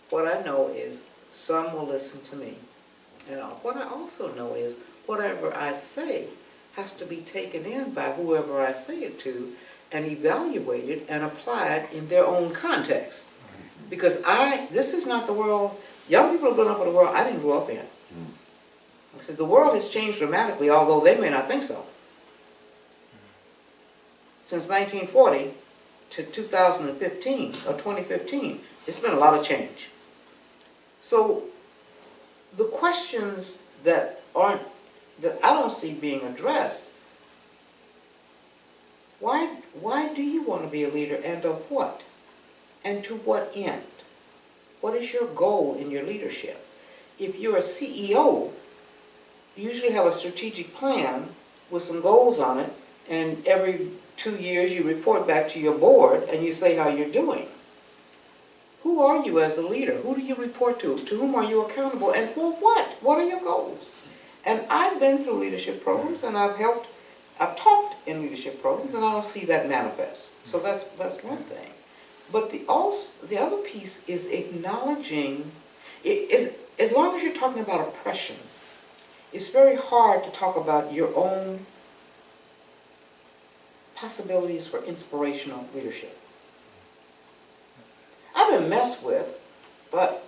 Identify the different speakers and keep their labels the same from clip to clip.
Speaker 1: what I know is some will listen to me. And what I also know is whatever I say has to be taken in by whoever I say it to and evaluated and applied in their own context. Because this is not the world, young people are growing up in the world I didn't grow up in. I said, the world has changed dramatically, although they may not think so. Since 1940 to 2015, or 2015, it's been a lot of change. So the questions that I don't see being addressed, why do you want to be a leader, and of what? And to what end? What is your goal in your leadership? If you're a CEO, you usually have a strategic plan with some goals on it, and every 2 years you report back to your board and you say how you're doing. Who are you as a leader? Who do you report to? To whom are you accountable? And for what? What are your goals? And I've been through leadership programs, and I've talked in leadership programs, and I don't see that manifest. So that's one thing. But the other piece is acknowledging, as long as you're talking about oppression, it's very hard to talk about your own possibilities for inspirational leadership. I've been messed with, but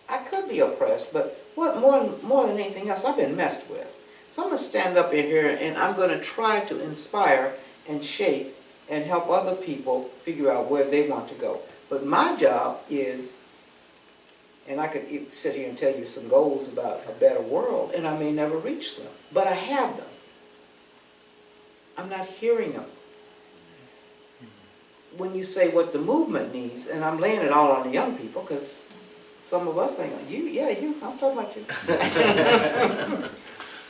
Speaker 1: I could be oppressed, but what more than anything else, I've been messed with. So I'm going to stand up in here and I'm going to try to inspire and shape and help other people figure out where they want to go. But my job is, and I could sit here and tell you some goals about a better world, and I may never reach them, but I have them. I'm not hearing them. When you say what the movement needs, and I'm laying it all on the young people, because some of us think, I'm talking about you.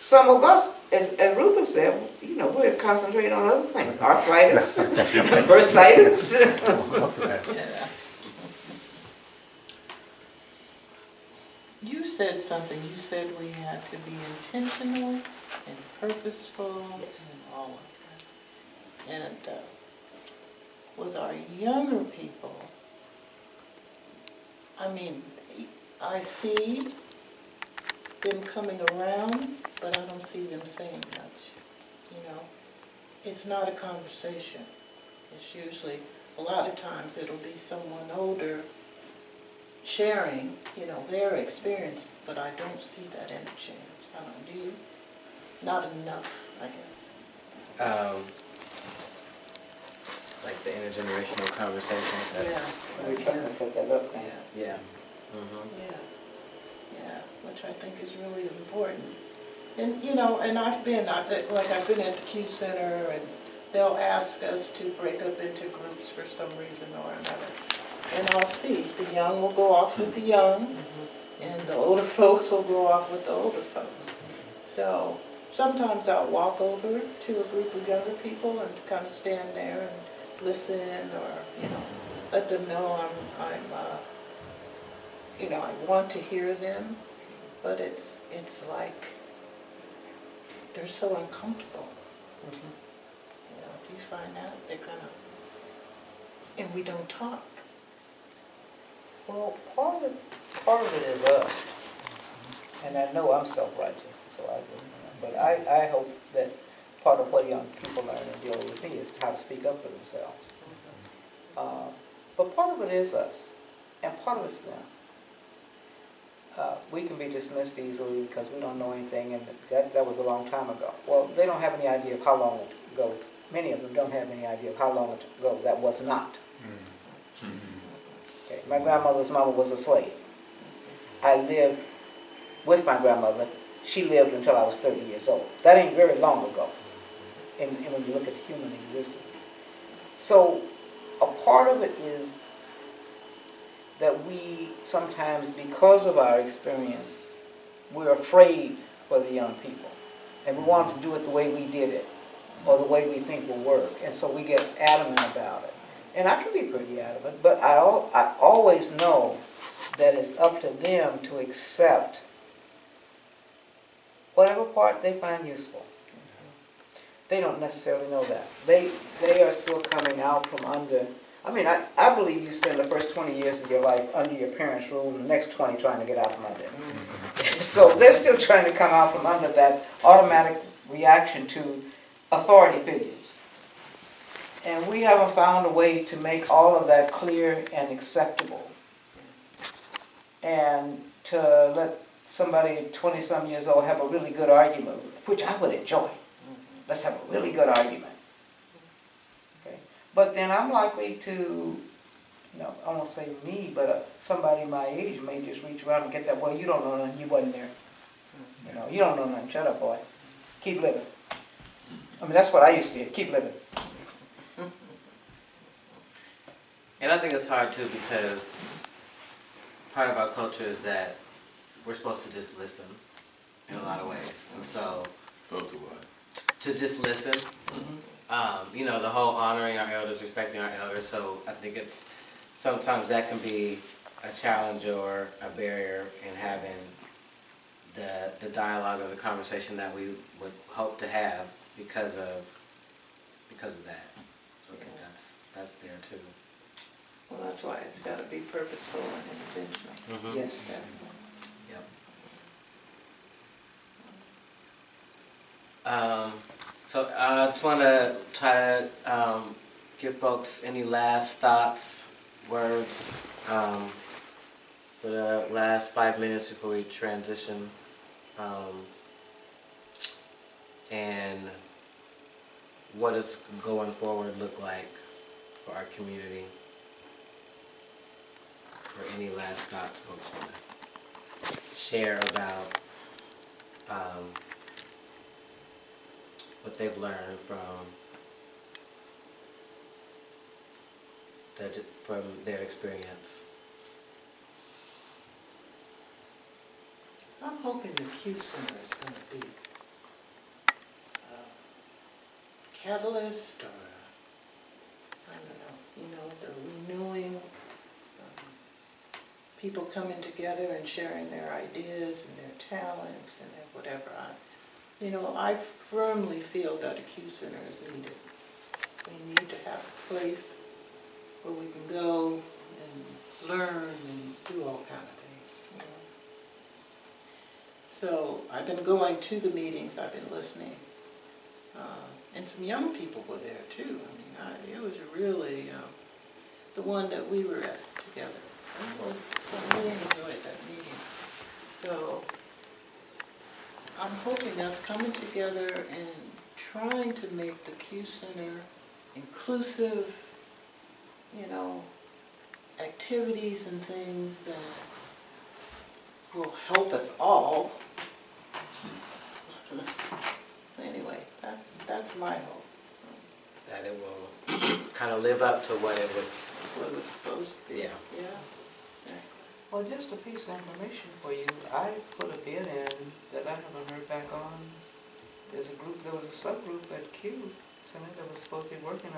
Speaker 1: Some of us, as Rupert said, we're concentrating on other things, arthritis, bursitis.
Speaker 2: Yeah. You said something. You said we had to be intentional and purposeful, yes, and all of that. And with our younger people, I mean, I see them coming around, but I don't see them saying much. It's not a conversation. It's usually, a lot of times it'll be someone older sharing, their experience, but I don't see that interchange. I don't, do you? Not enough, I guess.
Speaker 3: Like the intergenerational conversations.
Speaker 2: Yeah.
Speaker 1: We're trying to set that up now.
Speaker 3: Yeah.
Speaker 2: Yeah, which I think is really important. And and I've been at the Q Center, and they'll ask us to break up into groups for some reason or another. And I'll see, the young will go off with the young, and the older folks will go off with the older folks. So sometimes I'll walk over to a group of younger people and kind of stand there and listen, or let them know I want to hear them, but it's like they're so uncomfortable. Do you find that? They're kind of, and we don't talk.
Speaker 1: Well, part of it is us, and I know I'm self-righteous, so but I hope that part of what young people learn and deal with me is how to speak up for themselves. But part of it is us, and part of it's them. We can be dismissed easily because we don't know anything, and that was a long time ago. Well, they don't have any idea of how long ago. Many of them don't have any idea of how long ago that was not. Okay. My grandmother's mama was a slave. I lived with my grandmother. She lived until I was 30 years old. That ain't very long ago, and when you look at human existence. So a part of it is that we sometimes, because of our experience, we're afraid for the young people. And we want to do it the way we did it, or the way we think will work. And so we get adamant about it. And I can be pretty adamant, but I always know that it's up to them to accept whatever part they find useful. They don't necessarily know that. They are still coming out from under I mean, I believe you spend the first 20 years of your life under your parents' rule and the next 20 trying to get out from under it. So they're still trying to come out from under that automatic reaction to authority figures. And we haven't found a way to make all of that clear and acceptable. And to let somebody 20-some years old have a really good argument, which I would enjoy. Let's have a really good argument. Okay? But then I'm likely to, I won't say me, but somebody my age may just reach around and get that, well, you don't know nothing, you wasn't there. You don't know nothing, shut up, boy. Keep living. I mean, that's what I used to be, keep living.
Speaker 3: And I think it's hard too because part of our culture is that we're supposed to just listen in a lot of ways. And so, to just listen, the whole honoring our elders, respecting our elders. So I think it's, sometimes that can be a challenge or a barrier in having the dialogue or the conversation that we would hope to have because of that. So I think that's there too.
Speaker 2: Well, that's why it's got to be purposeful and intentional.
Speaker 3: Mm-hmm.
Speaker 1: Yes.
Speaker 3: Yep. So I just want to try to give folks any last thoughts, words for the last 5 minutes before we transition, and what does going forward look like for our community? Or any last thoughts folks want to share about what they've learned from their experience.
Speaker 2: I'm hoping the Q Center is going to be a catalyst or, I don't know, the renewing, people coming together and sharing their ideas and their talents and their whatever. I firmly feel that a Q Center is needed. We need to have a place where we can go and learn and do all kind of things. So I've been going to the meetings, I've been listening, and some young people were there too. It was really the one that we were at together. I really enjoyed that meeting. So I'm hoping us coming together and trying to make the Q Center inclusive, activities and things that will help us all. Anyway, that's my hope.
Speaker 3: That it will kind of live up to what it was
Speaker 2: Supposed to be.
Speaker 3: Yeah.
Speaker 2: Yeah.
Speaker 1: Well, just a piece of information for you. I put a bid in that I haven't heard back on. There was a subgroup at Q Center that was supposed to be working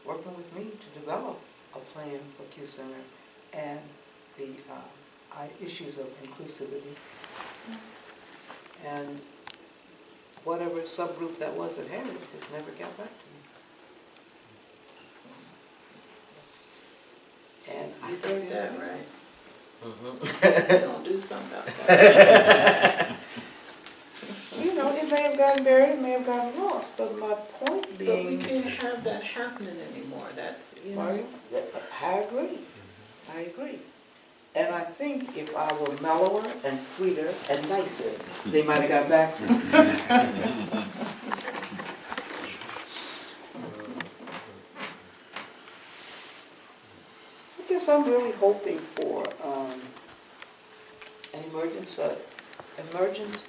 Speaker 1: with me to develop a plan for Q Center and the issues of inclusivity. And whatever subgroup that was that had it just never got back to me. And I
Speaker 2: You
Speaker 1: think
Speaker 2: heard
Speaker 1: there's
Speaker 2: that,
Speaker 1: a reason.
Speaker 2: right?
Speaker 3: Mm-hmm.
Speaker 2: We're going to do something about that.
Speaker 1: It may have gotten buried, it may have gotten lost, but my point
Speaker 2: But
Speaker 1: being...
Speaker 2: we can't have that happening anymore. That's,
Speaker 1: I agree. And I think if I were mellower and sweeter and nicer, they might have got back to me. I guess I'm really hoping for an emergence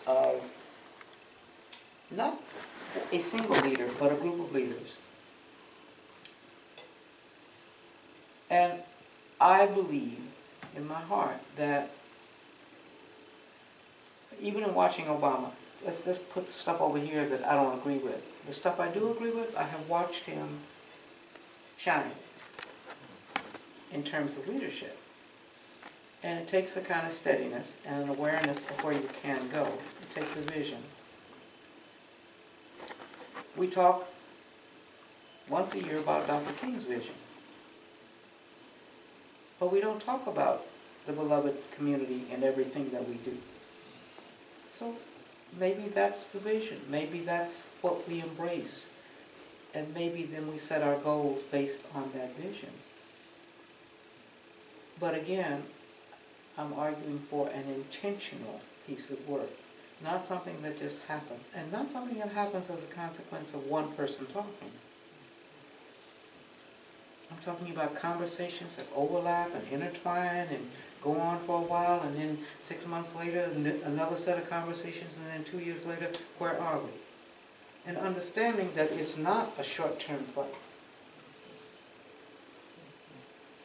Speaker 1: of not a single leader, but a group of leaders. And I believe in my heart that even in watching Obama, let's put stuff over here that I don't agree with. The stuff I do agree with, I have watched him shine in terms of leadership. And it takes a kind of steadiness and an awareness of where you can go. It takes a vision. We talk once a year about Dr. King's vision. but we don't talk about the beloved community and everything that we do. So maybe that's the vision. Maybe that's what we embrace. And maybe then we set our goals based on that vision. But again, I'm arguing for an intentional piece of work, not something that just happens, and not something that happens as a consequence of one person talking. I'm talking about conversations that overlap and intertwine and go on for a while, and then 6 months later, another set of conversations, and then 2 years later, where are we? And understanding that it's not a short-term play.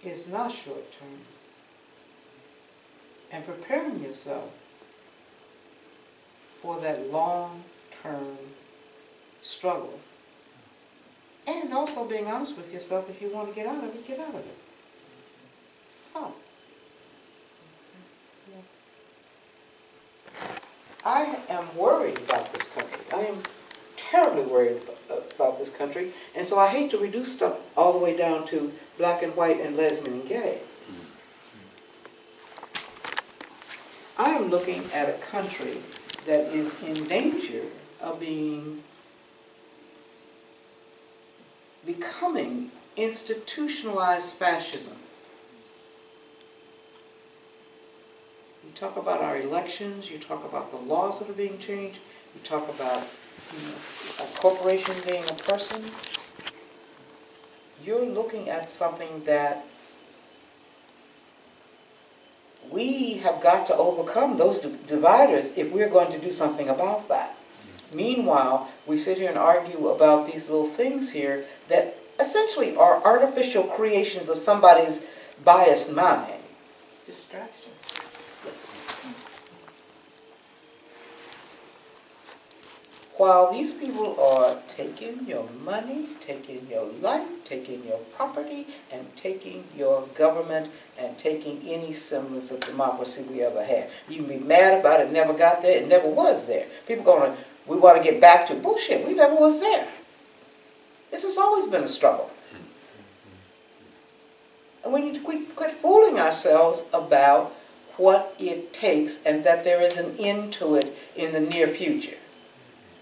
Speaker 1: It's not short-term. And preparing yourself for that long-term struggle. And also being honest with yourself, if you want to get out of it, get out of it. Stop. I am worried about this country. I am terribly worried about this country. And so I hate to reduce stuff all the way down to black and white and lesbian and gay. I am looking at a country that is in danger of becoming institutionalized fascism. You talk about our elections, you talk about the laws that are being changed, you talk about a corporation being a person. You're looking at something that we have got to overcome those dividers if we're going to do something about that. Meanwhile, we sit here and argue about these little things here that essentially are artificial creations of somebody's biased mind.
Speaker 2: Distraction.
Speaker 1: Yes. While these people are taking your money, taking your life, taking your property, and taking your government, and taking any semblance of democracy we ever had. You can be mad about it, never got there, it never was there. People going, we want to get back to bullshit, we never was there. This has always been a struggle. And we need to quit fooling ourselves about what it takes and that there is an end to it in the near future.